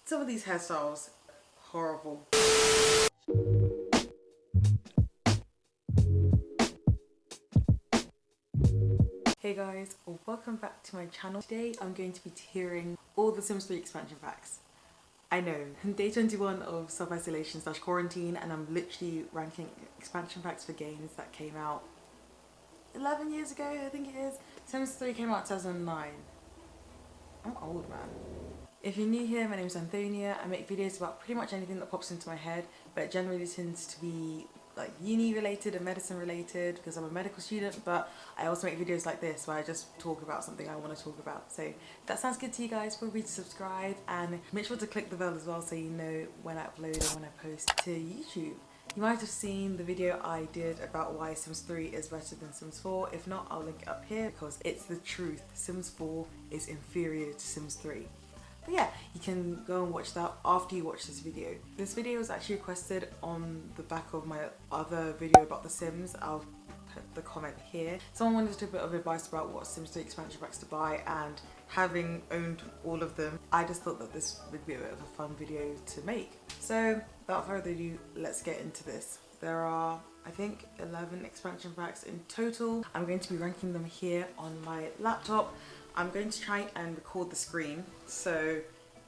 Some of these hairstyles, horrible. Hey guys, welcome back to my channel. Today I'm going to be tiering all the Sims 3 expansion packs. I know, day 21 of self-isolation / quarantine, and I'm literally ranking expansion packs for games that came out 11 years ago, I think it is. Sims 3 came out in 2009. I'm old, man. If you're new here, my name is Antonia. I make videos about pretty much anything that pops into my head, but it generally tends to be like uni related and medicine related because I'm a medical student, but I also make videos like this where I just talk about something I want to talk about. So if that sounds good to you guys, feel free to subscribe and make sure to click the bell as well so you know when I upload and when I post to YouTube. You might have seen the video I did about why Sims 3 is better than Sims 4. If not, I'll link it up here because it's the truth. Sims 4 is inferior to Sims 3. But yeah, you can go and watch that after you watch this video. This video was actually requested on the back of my other video about The Sims. I'll put the comment here. Someone wanted a bit of advice about what Sims 3 expansion packs to buy, and having owned all of them, I just thought that this would be a bit of a fun video to make. So without further ado, let's get into this. There are, I think, 11 expansion packs in total. I'm going to be ranking them here on my laptop. I'm going to try and record the screen so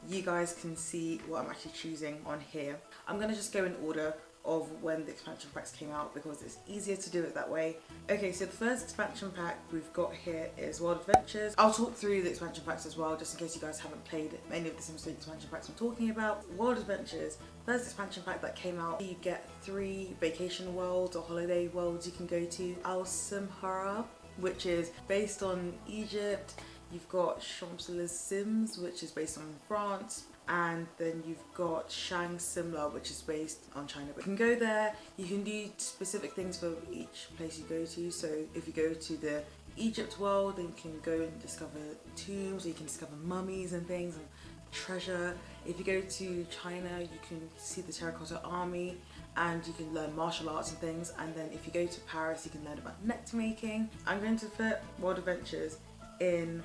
you guys can see what I'm actually choosing on here. I'm going to just go in order of when the expansion packs came out because it's easier to do it that way. Okay, so the first expansion pack we've got here is World Adventures. I'll talk through the expansion packs as well, just in case you guys haven't played any of the Sims 3 expansion packs I'm talking about. World Adventures, first expansion pack that came out, you get 3 vacation worlds or holiday worlds you can go to. Al Simhara, which is based on Egypt. You've got Champs-les-Sims, which is based on France, and then you've got Shang Simla, which is based on China. But you can go there, you can do specific things for each place you go to. So if you go to the Egypt world, then you can go and discover tombs, or you can discover mummies and things and treasure. If you go to China, you can see the terracotta army and you can learn martial arts and things. And then if you go to Paris, you can learn about net making. I'm going to put World Adventures in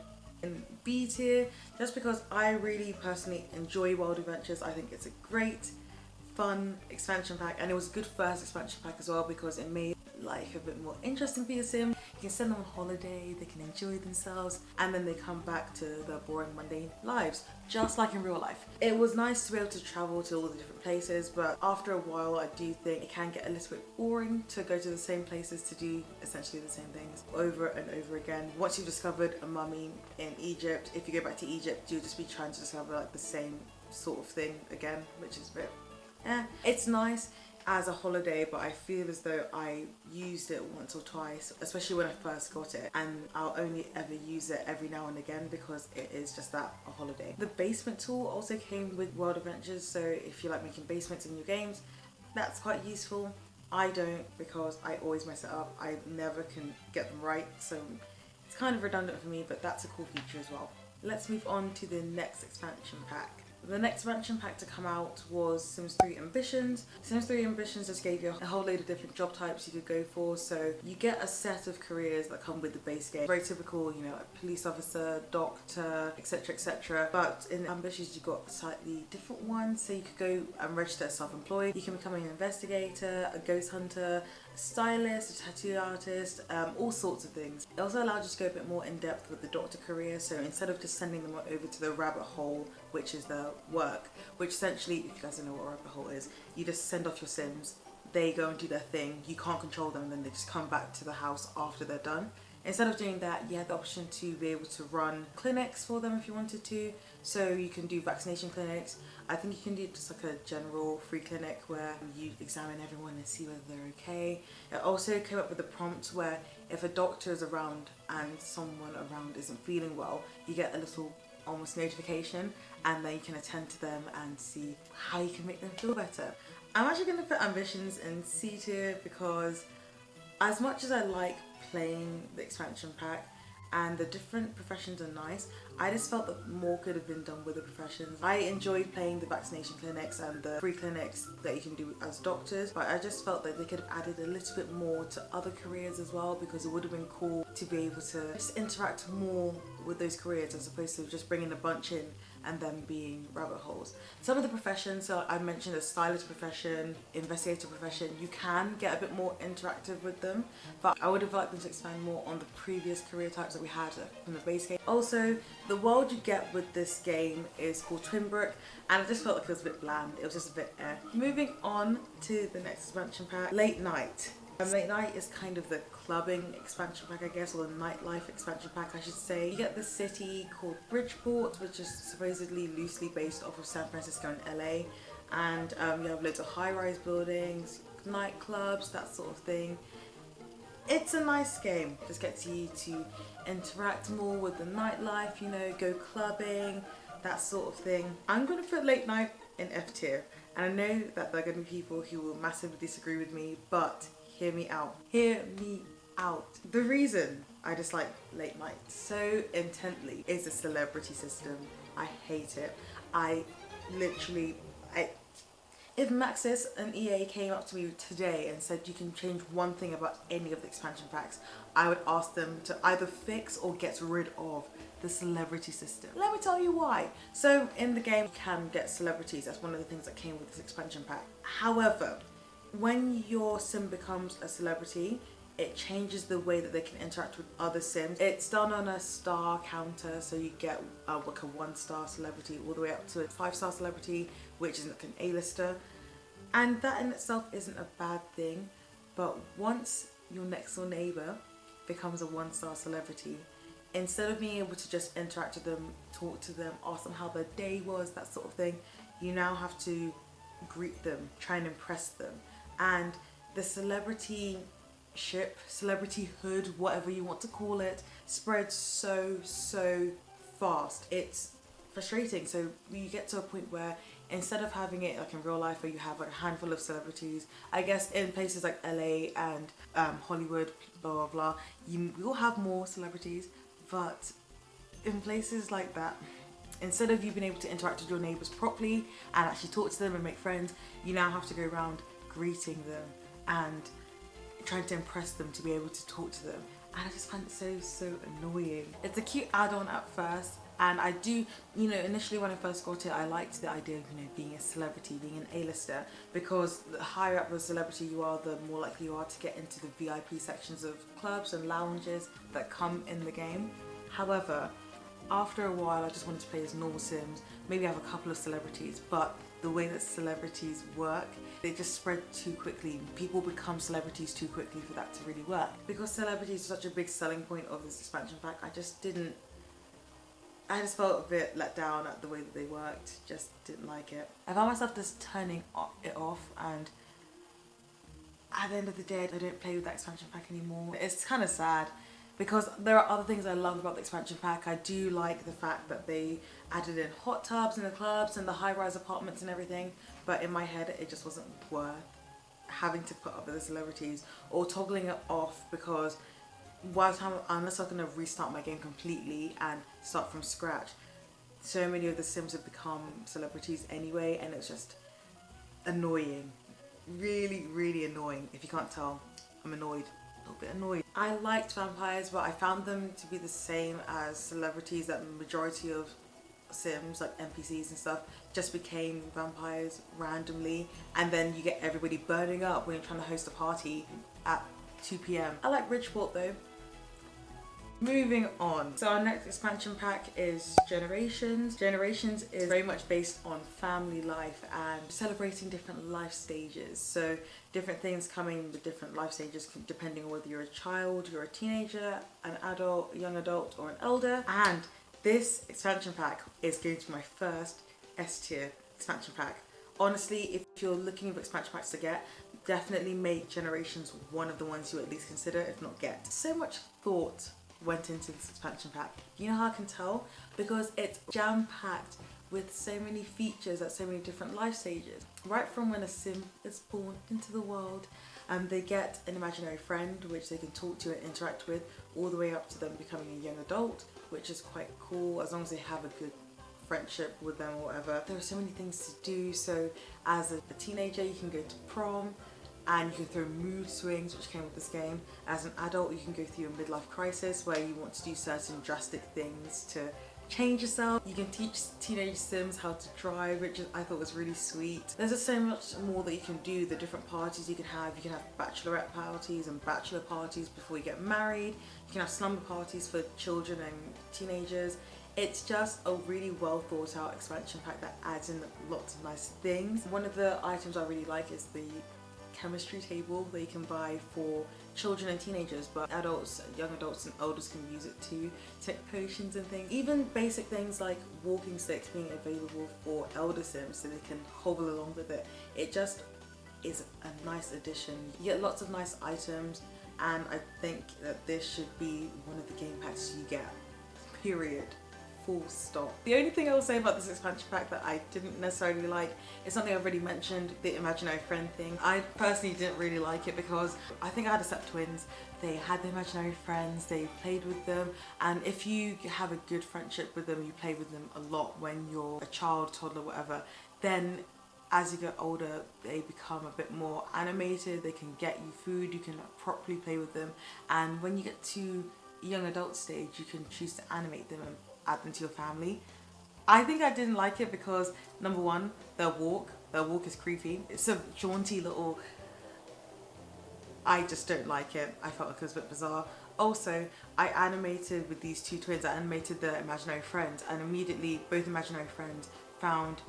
B tier just because I really personally enjoy World Adventures. I think it's a great fun expansion pack, and it was a good first expansion pack as well because it made life a bit more interesting for your sim. You can send them on holiday, they can enjoy themselves, and then they come back to their boring mundane lives just like in real life. It was nice to be able to travel to all the different places, but after a while I do think it can get a little bit boring to go to the same places to do essentially the same things over and over again. Once you've discovered a mummy in Egypt, if you go back to Egypt, you'll just be trying to discover like the same sort of thing again, which is a bit it's nice as a holiday, but I feel as though I used it once or twice, especially when I first got it, and I'll only ever use it every now and again because it is just that, a holiday. The basement tool also came with World Adventures, so if you like making basements in your games, that's quite useful. I don't, because I always mess it up. I never can get them right, so it's kind of redundant for me, but that's a cool feature as well. Let's move on to the next expansion pack. The next expansion pack to come out was Sims 3 Ambitions. Sims 3 Ambitions just gave you a whole load of different job types you could go for. So you get a set of careers that come with the base game. Very typical, you know, like police officer, doctor, etc, etc. But in Ambitions you got slightly different ones. So you could go and register as self-employed. You can become an investigator, a ghost hunter, a stylist, a tattoo artist, all sorts of things. It also allowed you to go a bit more in depth with the doctor career. So instead of just sending them over to the rabbit hole, which is the work, which essentially, if you guys don't know what a rabbit hole is, you just send off your Sims, they go and do their thing, you can't control them, and then they just come back to the house after they're done. Instead of doing that, you had the option to be able to run clinics for them if you wanted to. So you can do vaccination clinics. I think you can do just like a general free clinic where you examine everyone and see whether they're okay. It also came up with a prompt where if a doctor is around and someone around isn't feeling well, you get a little almost notification, and then you can attend to them and see how you can make them feel better. I'm actually going to put Ambitions in C tier because as much as I like playing the expansion pack and the different professions are nice, I just felt that more could have been done with the professions. I enjoyed playing the vaccination clinics and the free clinics that you can do as doctors, but I just felt that they could have added a little bit more to other careers as well, because it would have been cool to be able to just interact more with those careers as opposed to just bringing a bunch in and them being rabbit holes. Some of the professions, so I mentioned the stylist profession, investigator profession, you can get a bit more interactive with them, but I would have liked them to expand more on the previous career types that we had from the base game. Also, the world you get with this game is called Twinbrook, and I just felt like it was a bit bland. It was just a bit Moving on to the next expansion pack, Late Night. Late Night is kind of the clubbing expansion pack, I guess, or the nightlife expansion pack, I should say. You get this city called Bridgeport, which is supposedly loosely based off of San Francisco and LA, and you have loads of high-rise buildings, nightclubs, that sort of thing. It's a nice game. Just gets you to interact more with the nightlife, you know, go clubbing, that sort of thing. I'm going to put Late Night in F tier, and I know that there are going to be people who will massively disagree with me, but hear me out. Hear me out. The reason I dislike Late Night so intently is the celebrity system. I hate it. If Maxis and EA came up to me today and said you can change one thing about any of the expansion packs, I would ask them to either fix or get rid of the celebrity system. Let me tell you why. So in the game you can get celebrities. That's one of the things that came with this expansion pack. However, when your sim becomes a celebrity, it changes the way that they can interact with other sims. It's done on a star counter, so you get like a 1-star celebrity all the way up to a 5-star celebrity, which is like an A-lister. And that in itself isn't a bad thing, but once your next door neighbour becomes a 1-star celebrity, instead of being able to just interact with them, talk to them, ask them how their day was, that sort of thing, you now have to greet them, try and impress them. And the celebrityhood, whatever you want to call it, spreads so fast. It's frustrating. So you get to a point where instead of having it like in real life where you have like a handful of celebrities, I guess in places like LA and Hollywood, blah blah blah, you will have more celebrities, but in places like that, instead of you being able to interact with your neighbours properly and actually talk to them and make friends, you now have to go around greeting them and trying to impress them to be able to talk to them. And I just find it so annoying. It's a cute add-on at first, and I do, you know, initially when I first got it, I liked the idea of, you know, being a celebrity, being an A-lister, because the higher up the celebrity you are, the more likely you are to get into the VIP sections of clubs and lounges that come in the game. However, after a while I just wanted to play as normal sims, maybe have a couple of celebrities, but the way that celebrities work, they just spread too quickly. People become celebrities too quickly for that to really work. Because celebrities are such a big selling point of this expansion pack, I just felt a bit let down at the way that they worked. Just didn't like it. I found myself just turning it off, and at the end of the day I don't play with that expansion pack anymore. It's kind of sad, because there are other things I love about the expansion pack. I do like the fact that they added in hot tubs in the clubs and the high-rise apartments and everything, but in my head it just wasn't worth having to put up with the celebrities or toggling it off, because unless I'm going to restart my game completely and start from scratch, so many of the sims have become celebrities anyway, and it's just annoying. Really annoying. If you can't tell, I'm annoyed. A little bit annoyed. I liked vampires, but I found them to be the same as celebrities. That the majority of sims, like NPCs and stuff, just became vampires randomly, and then you get everybody burning up when you're trying to host a party at 2 p.m. I like Bridgeport though. Moving on. So our next expansion pack is Generations. Generations is very much based on family life and celebrating different life stages. So different things coming with different life stages depending on whether you're a child, you're a teenager, an adult, a young adult, or an elder. And this expansion pack is going to be my first S tier expansion pack. Honestly, if you're looking for expansion packs to get, definitely make Generations one of the ones you at least consider, if not get. So much thought went into this expansion pack. You know how I can tell? Because it's jam-packed with so many features at so many different life stages. Right from when a sim is born into the world, they get an imaginary friend which they can talk to and interact with, all the way up to them becoming a young adult, which is quite cool as long as they have a good friendship with them or whatever. There are so many things to do. So as a teenager, you can go to prom, and you can throw mood swings, which came with this game. As an adult, you can go through a midlife crisis where you want to do certain drastic things to change yourself. You can teach teenage Sims how to drive, which I thought was really sweet. There's just so much more that you can do, the different parties you can have. You can have bachelorette parties and bachelor parties before you get married. You can have slumber parties for children and teenagers. It's just a really well thought out expansion pack that adds in lots of nice things. One of the items I really like is the chemistry table that you can buy for children and teenagers, but adults, young adults and elders can use it too, to make potions and things. Even basic things like walking sticks being available for elder Sims so they can hobble along with it. It just is a nice addition. You get lots of nice items, and I think that this should be one of the game packs you get, period. Full stop. The only thing I will say about this expansion pack that I didn't necessarily like is something I've already mentioned, the imaginary friend thing. I personally didn't really like it because I think I had a set of twins. They had the imaginary friends, they played with them, and if you have a good friendship with them, you play with them a lot when you're a child, toddler, whatever, then as you get older they become a bit more animated, they can get you food, you can properly play with them, and when you get to young adult stage you can choose to animate them and add them to your family. I think I didn't like it because, number one, their walk is creepy. It's a jaunty little, I just don't like it. I felt like it was a bit bizarre. Also, I animated with these two twins, I animated the imaginary friends, and immediately both imaginary friends found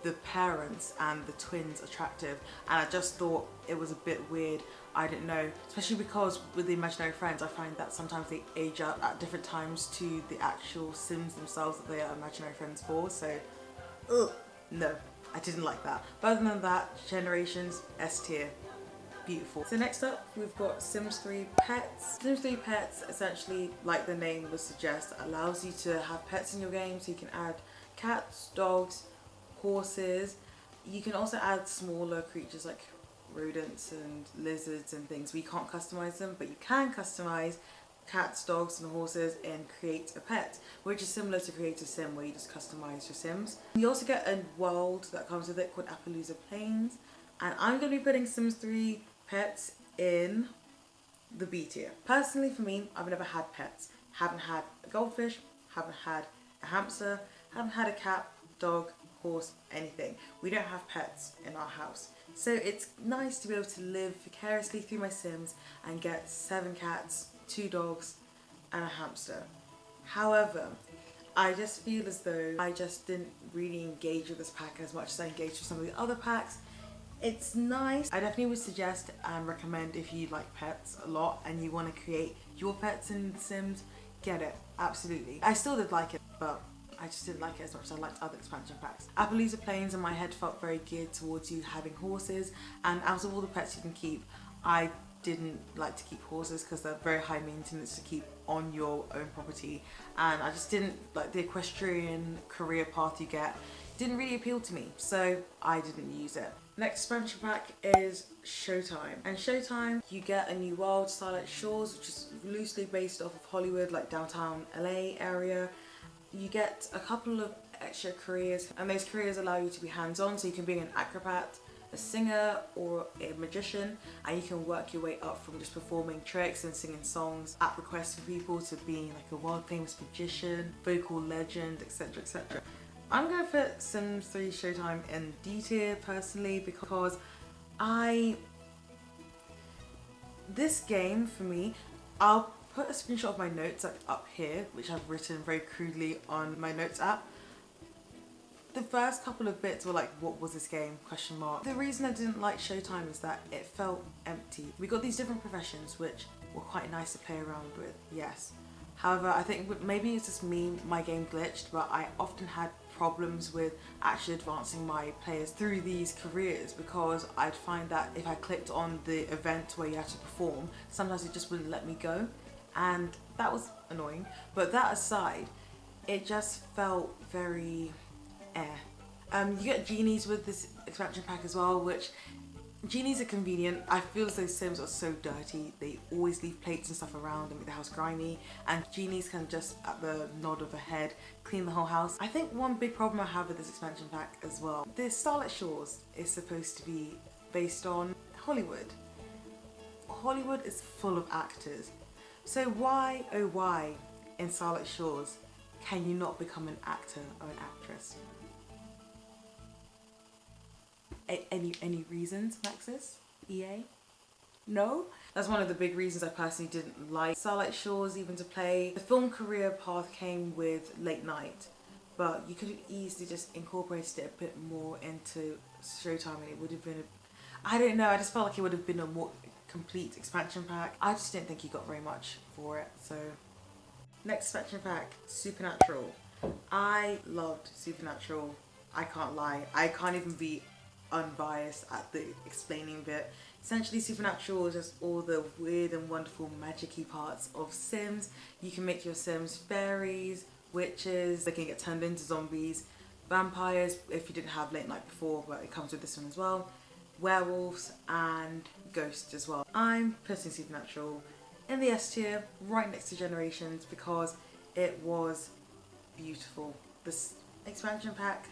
the parents and the twins attractive, and I just thought it was a bit weird. I didn't know, especially because with the imaginary friends I find that sometimes they age up at different times to the actual Sims themselves that they are imaginary friends for, so no, I didn't like that. But other than that, Generations, S tier. Beautiful. So next up we've got Sims 3 Pets. Sims 3 Pets, essentially, like the name would suggest, allows you to have pets in your game, so you can add cats, dogs, horses. You can also add smaller creatures like rodents and lizards and things. We can't customize them, but you can customize cats, dogs and horses and create a pet, which is similar to Create a Sim where you just customize your Sims. You also get a world that comes with it called Appaloosa Plains, and I'm going to be putting Sims 3 Pets in the B tier. Personally for me, I've never had pets. Haven't had a goldfish, haven't had a hamster, haven't had a cat, dog, horse, anything. We don't have pets in our house. So it's nice to be able to live vicariously through my Sims and get 7 cats, 2 dogs and a hamster. However, I just feel as though I just didn't really engage with this pack as much as I engaged with some of the other packs. It's nice. I definitely would suggest and recommend, if you like pets a lot and you want to create your pets in Sims, get it, absolutely. I still did like it, but I just didn't like it as much as I liked other expansion packs. Appaloosa Plains in my head felt very geared towards you having horses, and out of all the pets you can keep, I didn't like to keep horses because they're very high maintenance to keep on your own property, and I just didn't like the equestrian career path you get. Didn't really appeal to me, so I didn't use it. Next expansion pack is Showtime. And Showtime, you get a new world, Starlight Shores, which is loosely based off of Hollywood, like downtown LA area. You get a couple of extra careers, and those careers allow you to be hands-on, so you can be an acrobat, a singer or a magician, and you can work your way up from just performing tricks and singing songs at request for people to being like a world famous magician, vocal legend, etc, etc. I'm going to put Sims 3 Showtime in D tier personally because this game for me, I'll put a screenshot of my notes like up here, which I've written very crudely on my notes app. The first couple of bits were like, what was this game? Question mark. The reason I didn't like Showtime is that it felt empty. We got these different professions which were quite nice to play around with, yes. However, I think maybe it's just me, my game glitched, but I often had problems with actually advancing my players through these careers because I'd find that if I clicked on the event where you had to perform, sometimes it just wouldn't let me go, and that was annoying. But that aside, it just felt very You get genies with this expansion pack as well, which genies are convenient. I feel as though Sims are so dirty. They always leave plates and stuff around and make the house grimy, and genies can just, at the nod of a head, clean the whole house. I think one big problem I have with this expansion pack as well, the Starlight Shores is supposed to be based on Hollywood. Hollywood is full of actors. So why, oh why, in Starlight Shores, can you not become an actor or an actress? Any reasons, Maxis? EA? No? That's one of the big reasons I personally didn't like Starlight Shores even to play. The film career path came with late night, but you could have easily just incorporated it a bit more into Showtime and it would have been I don't know, I just felt like it would have been a more complete expansion pack. I just didn't think you got very much for it. So next expansion pack, Supernatural. I loved Supernatural. I can't lie. I can't even be unbiased at the explaining bit. Essentially, Supernatural is just all the weird and wonderful magic-y parts of Sims. You can make your Sims fairies, witches, they can get turned into zombies, vampires if you didn't have late night before, but it comes with this one as well, werewolves and ghosts as well. I'm putting Supernatural in the S tier, right next to Generations, because it was beautiful. This expansion pack,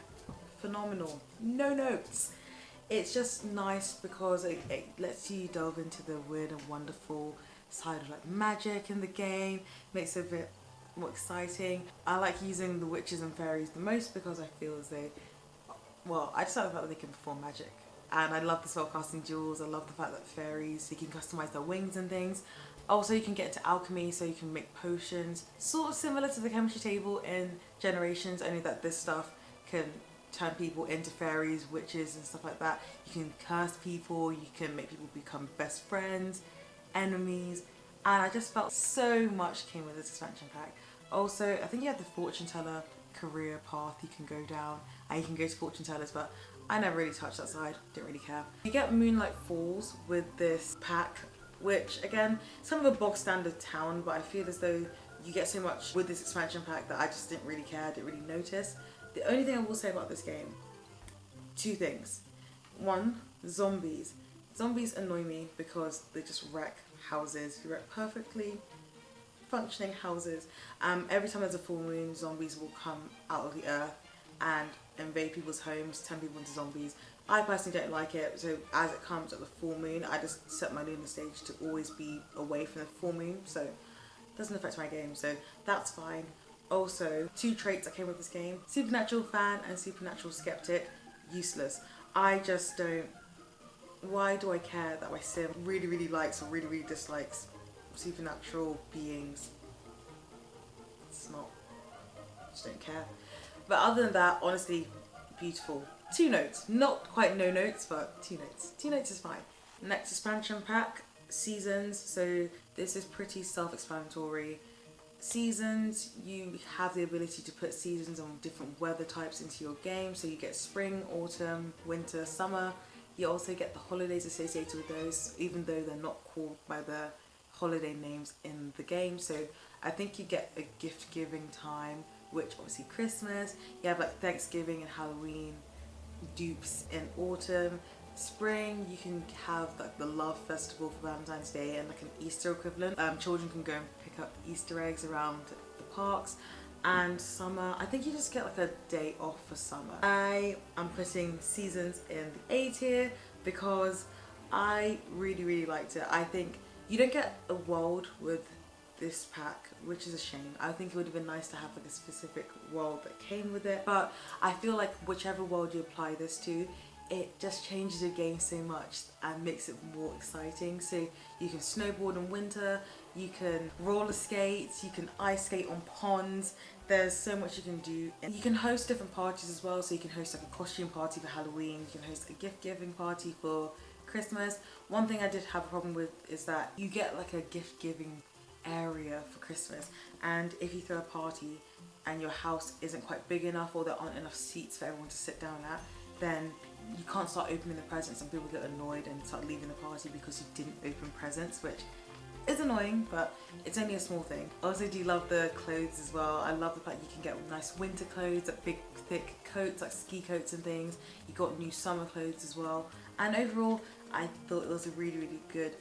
phenomenal. No notes. It's just nice because it lets you delve into the weird and wonderful side of like magic in the game, makes it a bit more exciting. I like using the witches and fairies the most because I feel as they, well, I just like the fact that they can perform magic. And I love the spellcasting jewels. I love the fact that fairies, you can customize their wings and things. Also, you can get into alchemy, so you can make potions. Sort of similar to the chemistry table in Generations, only that this stuff can turn people into fairies, witches and stuff like that. You can curse people, you can make people become best friends, enemies, and I just felt so much came with this expansion pack. Also, I think you have the fortune teller career path you can go down, and you can go to fortune tellers, but I never really touched that side, didn't really care. You get Moonlight Falls with this pack, which again, it's kind of a bog standard town, but I feel as though you get so much with this expansion pack that I just didn't really care, didn't really notice. The only thing I will say about this game, two things. One, zombies. Zombies annoy me because they just wreck houses. You wreck perfectly functioning houses. Every time there's a full moon, zombies will come out of the earth and invade people's homes, turn people into zombies. I personally don't like it, so as it comes at the full moon, I just set my lunar stage to always be away from the full moon, so it doesn't affect my game, so that's fine. Also, two traits that came with this game, Supernatural fan and Supernatural skeptic, useless. I just don't, why do I care that my sim really likes or really dislikes supernatural beings? It's not, I just don't care. But other than that, honestly, beautiful. 2 notes, not quite no notes, but 2 notes. 2 notes is fine. Next expansion pack, Seasons. So this is pretty self-explanatory. Seasons, you have the ability to put seasons on different weather types into your game. So you get spring, autumn, winter, summer. You also get the holidays associated with those, even though they're not called by the holiday names in the game. So I think you get a gift giving time, which obviously Christmas. You have like Thanksgiving and Halloween dupes in autumn. Spring, you can have like the love festival for Valentine's Day and like an Easter equivalent. Children can go and pick up Easter eggs around the parks. And summer, I think you just get like a day off for summer. I am putting Seasons in the A tier because I really liked it. I think you don't get a world with this pack, which is a shame. I think it would have been nice to have like a specific world that came with it, but I feel like whichever world you apply this to, it just changes your game so much and makes it more exciting. So you can snowboard in winter, you can roller skate, you can ice skate on ponds. There's so much you can do. And you can host different parties as well. So you can host like a costume party for Halloween, you can host a gift giving party for Christmas. One thing I did have a problem with is that you get like a gift giving area for Christmas, and if you throw a party and your house isn't quite big enough or there aren't enough seats for everyone to sit down at, then you can't start opening the presents and people get annoyed and start leaving the party because you didn't open presents, which is annoying, but it's only a small thing. I also do love the clothes as well. I love the fact you can get nice winter clothes, like big thick coats like ski coats and things. You got new summer clothes as well, and overall I thought it was a really good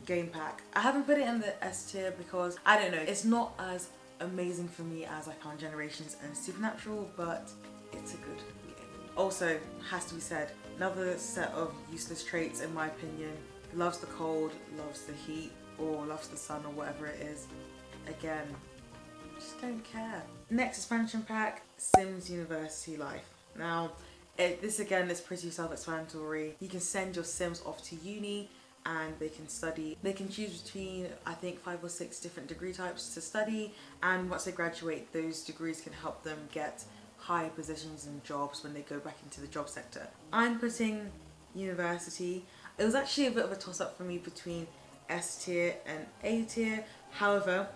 game pack. I haven't put it in the S tier because I don't know, it's not as amazing for me as I found Generations and Supernatural, but it's a good game. Also, has to be said, another set of useless traits in my opinion. Loves the cold, loves the heat, or loves the sun, or whatever it is. Again, just don't care. Next expansion pack, Sims University Life. Now, this again is pretty self-explanatory. You can send your Sims off to uni and they can study. They can choose between, I think, 5 or 6 different degree types to study, and once they graduate, those degrees can help them get higher positions and jobs when they go back into the job sector. I'm putting university. It was actually a bit of a toss-up for me between S tier and A tier. However,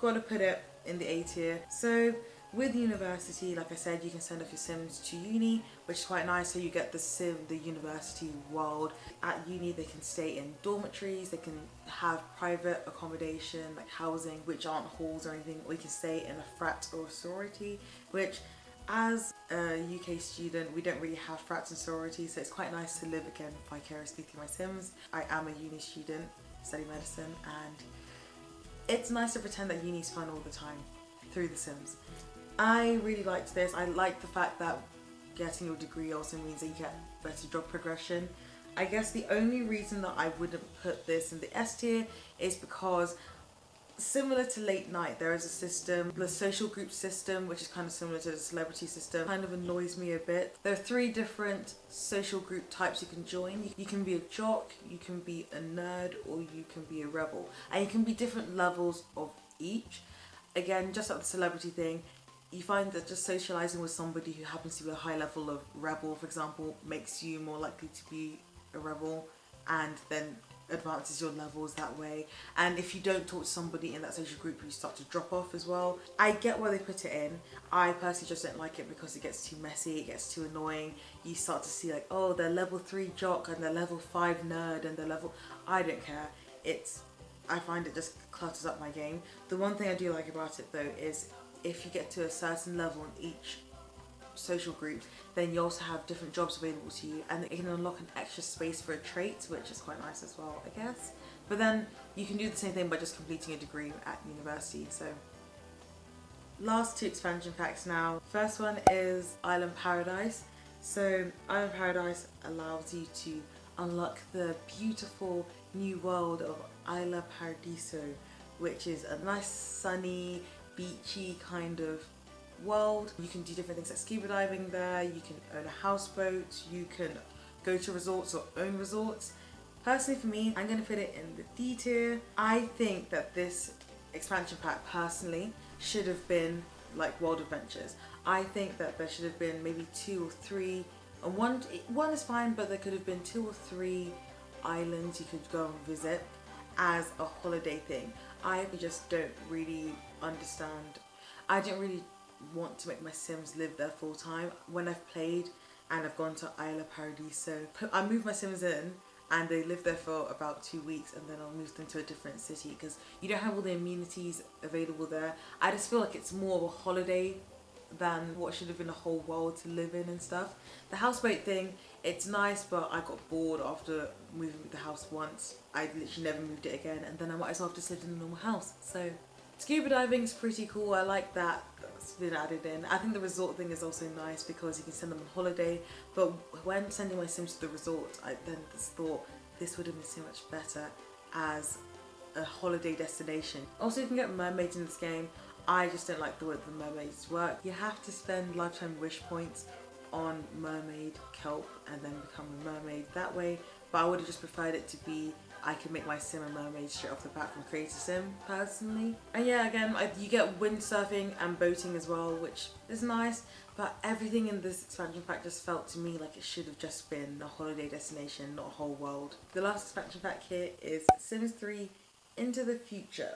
gotta put it in the A tier. So with university, like I said, you can send off your Sims to uni, which is quite nice. So you get the university world. At uni, they can stay in dormitories, they can have private accommodation, like housing, which aren't halls or anything, or you can stay in a frat or a sorority, which as a UK student, we don't really have frats and sororities, so it's quite nice to live again vicariously through my Sims. I am a uni student, study medicine, and it's nice to pretend that uni's fun all the time through the Sims. I really liked this. I like the fact that getting your degree also means that you get better job progression. I guess the only reason that I wouldn't put this in the S tier is because, similar to late night, there is a system, the social group system, which is kind of similar to the celebrity system, kind of annoys me a bit. There are 3 different social group types you can join. You can be a jock, you can be a nerd, or you can be a rebel. And you can be different levels of each. Again, just like the celebrity thing, you find that just socializing with somebody who happens to be a high level of rebel, for example, makes you more likely to be a rebel, and then advances your levels that way. And if you don't talk to somebody in that social group, you start to drop off as well. I get why they put it in. I personally just don't like it because it gets too messy, it gets too annoying. You start to see like, oh, they're level 3 jock and they're level 5 nerd and they're level... I don't care. I find it just clutters up my game. The one thing I do like about it though is if you get to a certain level in each social group, then you also have different jobs available to you, and it can unlock an extra space for a trait, which is quite nice as well, I guess. But then you can do the same thing by just completing a degree at university. So last 2 expansion packs now. First one is Island Paradise. So Island Paradise allows you to unlock the beautiful new world of Isla Paradiso, which is a nice sunny beachy kind of world. You can do different things like scuba diving there, you can own a houseboat, you can go to resorts or own resorts. Personally for me, I'm going to put it in the D tier. I think that this expansion pack personally should have been like World Adventures. I think that there should have been maybe 2 or 3, and one is fine, but there could have been 2 or 3 islands you could go and visit as a holiday thing. I just don't really understand. I don't really want to make my Sims live there full time. When I've played and I've gone to Isla Paradiso, I move my Sims in and they live there for about 2 weeks, and then I'll move them to a different city because you don't have all the amenities available there. I just feel like it's more of a holiday than what should have been a whole world to live in and stuff. The houseboat thing, it's nice, but I got bored after moving the house once. I literally never moved it again, and then I might as well have just lived in a normal house. So scuba diving's pretty cool. I like that that's been added in. I think the resort thing is also nice because you can send them on holiday, but when sending my Sims to the resort, I then just thought this would have been so much better as a holiday destination. Also, you can get mermaids in this game. I just don't like the way the mermaids work. You have to spend lifetime wish points on mermaid kelp and then become a mermaid that way, but I would have just preferred it to be I can make my Sim a mermaid straight off the bat from Creator Sim personally. And yeah, again, you get windsurfing and boating as well, which is nice, but everything in this expansion pack just felt to me like it should have just been a holiday destination, not a whole world. The last expansion pack here is Sims 3 Into the Future.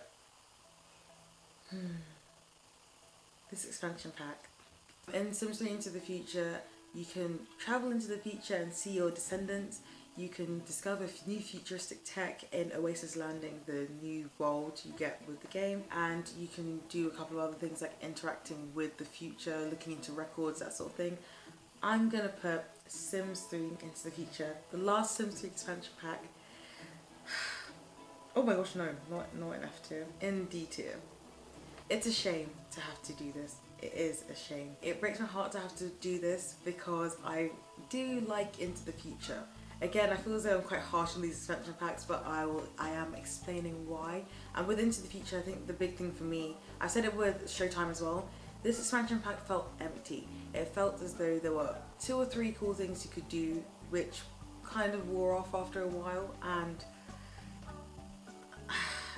This expansion pack. In Sims 3 Into the Future, you can travel into the future and see your descendants. You can discover new futuristic tech in Oasis Landing, the new world you get with the game, and you can do a couple of other things like interacting with the future, looking into records, that sort of thing. I'm gonna put Sims 3 Into the Future, the last Sims 3 expansion pack. Oh my gosh, no, not in F tier, in D tier. It's a shame to have to do this. It is a shame. It breaks my heart to have to do this because I do like Into the Future. Again, I feel as though I'm quite harsh on these expansion packs, but I am explaining why. And with Into the Future, I think the big thing for me, I said it with Showtime as well, this expansion pack felt empty. It felt as though there were 2 or 3 cool things you could do, which kind of wore off after a while, and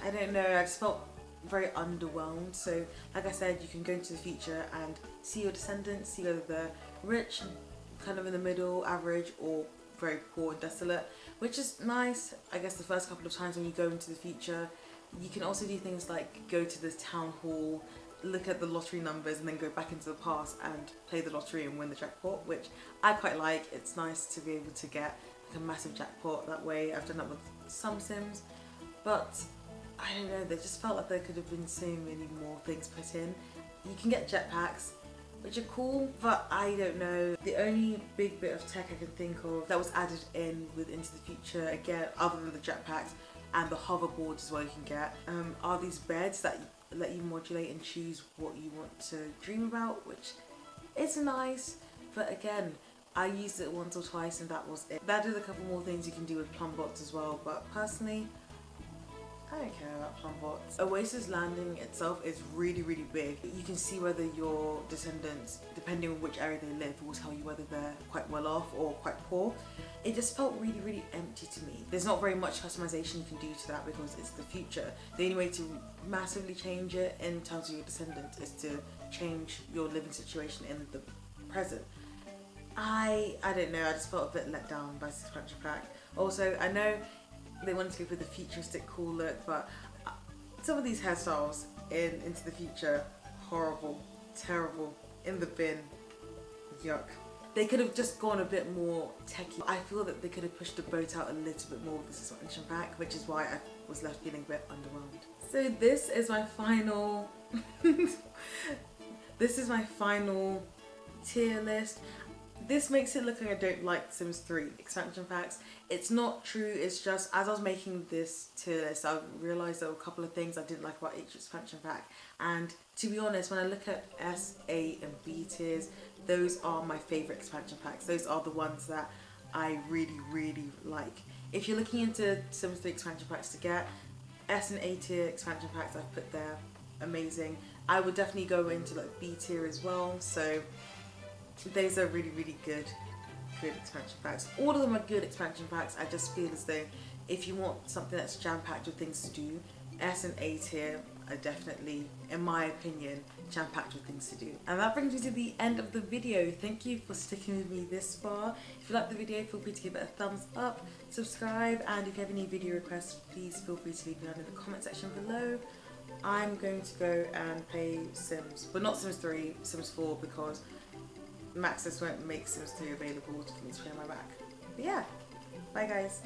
I don't know, I just felt very underwhelmed. So like I said, you can go into the future and see your descendants, see whether they're rich, kind of in the middle, average, or very poor and desolate, which is nice. I guess the first couple of times when you go into the future, you can also do things like go to this town hall, look at the lottery numbers, and then go back into the past and play the lottery and win the jackpot, which I quite like. It's nice to be able to get like a massive jackpot that way. I've done that with some Sims, but I don't know, they just felt like there could have been so many more things put in. You can get jetpacks, which are cool, but I don't know. The only big bit of tech I can think of that was added in with Into the Future, again, other than the jetpacks and the hoverboards as well you can get, are these beds that let you modulate and choose what you want to dream about, which is nice, but again, I used it once or twice and that was it. That is a couple more things you can do with plum bots as well, but personally, I don't care about plum bots. Oasis Landing itself is really, really big. You can see whether your descendants, depending on which area they live, will tell you whether they're quite well off or quite poor. It just felt really, really empty to me. There's not very much customization you can do to that because it's the future. The only way to massively change it in terms of your descendants is to change your living situation in the present. I don't know, I just felt a bit let down by this expansion pack. Also, I know they wanted to go for the futuristic cool look, but some of these hairstyles in Into the Future, horrible, terrible, in the bin, yuck. They could have just gone a bit more techie. I feel that they could have pushed the boat out a little bit more with this expansion pack, which is why I was left feeling a bit underwhelmed. So this is my final this is my final tier list. This makes it look like I don't like Sims 3 expansion packs. It's not true, it's just as I was making this tier list, I realised there were a couple of things I didn't like about each expansion pack. And to be honest, when I look at S, A and B tiers, those are my favourite expansion packs. Those are the ones that I really, really like. If you're looking into Sims 3 expansion packs to get, S and A tier expansion packs I've put there, amazing. I would definitely go into like B tier as well, so those are really, really good expansion packs. All of them are good expansion packs. I just feel as though if you want something that's jam-packed with things to do, S and A tier are definitely, in my opinion, jam-packed with things to do. And that brings me to the end of the video. Thank you for sticking with me this far. If you like the video, feel free to give it a thumbs up, subscribe, and if you have any video requests, please feel free to leave them in the comment section below. I'm going to go and play Sims, but not Sims 3, Sims 4, because Maxis won't make Sims 3 available for me to play on my Mac. But yeah, bye guys.